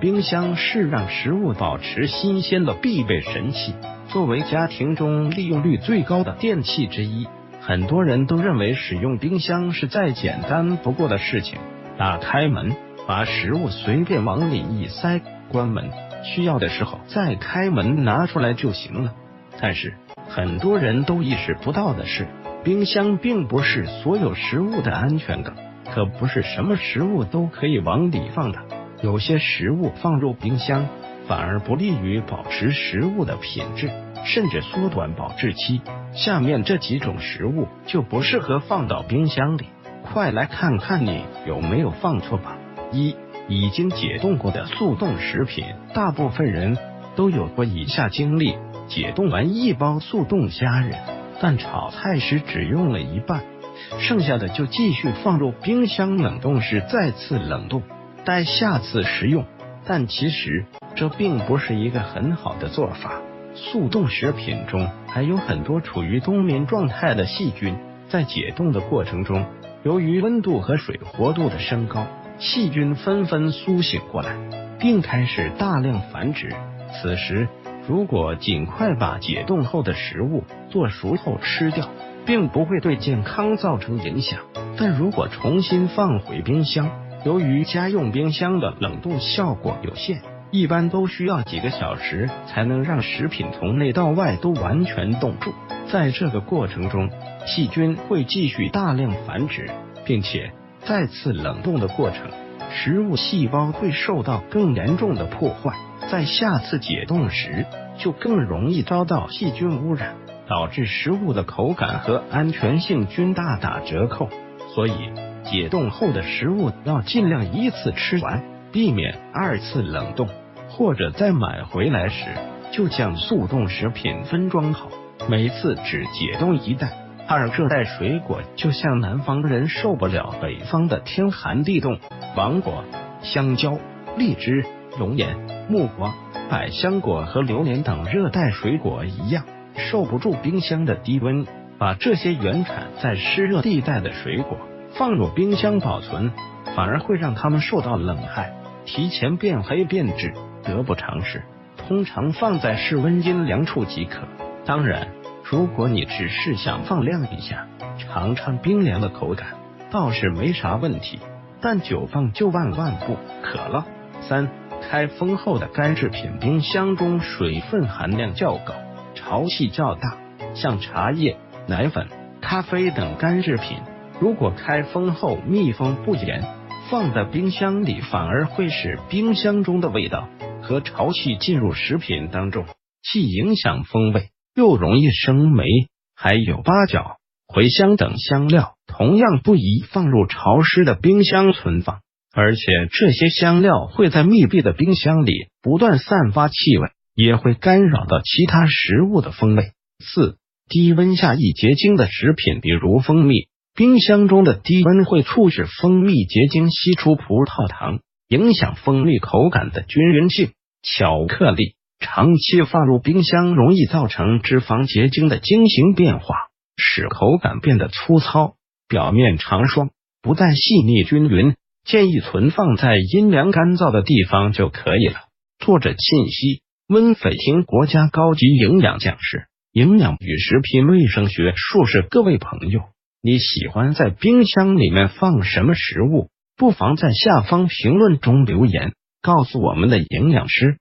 冰箱是让食物保持新鲜的必备神器，作为家庭中利用率最高的电器之一，很多人都认为使用冰箱是再简单不过的事情。打开门，把食物随便往里一塞，关门，需要的时候再开门拿出来就行了。但是很多人都意识不到的是，冰箱并不是所有食物的安全港，可不是什么食物都可以往里放的。有些食物放入冰箱反而不利于保持食物的品质，甚至缩短保质期。下面这几种食物就不适合放到冰箱里，快来看看你有没有放错吧。一、已经解冻过的速冻食品。大部分人都有过以下经历：解冻完一包速冻虾仁，但炒菜时只用了一半，剩下的就继续放入冰箱冷冻室再次冷冻，待下次食用。但其实这并不是一个很好的做法。速冻食品中还有很多处于冬眠状态的细菌，在解冻的过程中，由于温度和水活度的升高，细菌纷纷苏醒过来，并开始大量繁殖。此时如果尽快把解冻后的食物做熟后吃掉，并不会对健康造成影响。但如果重新放回冰箱，由于家用冰箱的冷冻效果有限，一般都需要几个小时才能让食品从内到外都完全冻住。在这个过程中，细菌会继续大量繁殖，并且再次冷冻的过程，食物细胞会受到更严重的破坏，在下次解冻时就更容易遭到细菌污染，导致食物的口感和安全性均大打折扣。所以解冻后的食物要尽量一次吃完，避免二次冷冻，或者在买回来时就将速冻食品分装好，每次只解冻一袋。二、热带水果。就像南方人受不了北方的天寒地冻，芒果、香蕉、荔枝、龙眼、木瓜、百香果和榴莲等热带水果一样，受不住冰箱的低温。把这些原产在湿热地带的水果放入冰箱保存，反而会让它们受到冷害，提前变黑变质，得不偿失。通常放在室温阴凉处即可。当然，如果你只是想放凉一下，尝尝冰凉的口感，倒是没啥问题，但久放就万万不可了。三、开封后的干制品。冰箱中水分含量较高，潮气较大，像茶叶、奶粉、咖啡等干制品，如果开封后密封不严，放在冰箱里反而会使冰箱中的味道和潮气进入食品当中，既影响风味，又容易生霉。还有八角、茴香等香料同样不宜放入潮湿的冰箱存放，而且这些香料会在密闭的冰箱里不断散发气味，也会干扰到其他食物的风味。四、低温下易结晶的食品，比如蜂蜜。冰箱中的低温会促使蜂蜜结晶析出葡萄糖，影响蜂蜜口感的均匀性。巧克力长期放入冰箱容易造成脂肪结晶的晶型变化，使口感变得粗糙，表面长霜，不再细腻均匀。建议存放在阴凉干燥的地方就可以了。作者信息：温斐亭国家高级营养讲师，营养与食品卫生学硕士。各位朋友，你喜欢在冰箱里面放什么食物？不妨在下方评论中留言，告诉我们的营养师。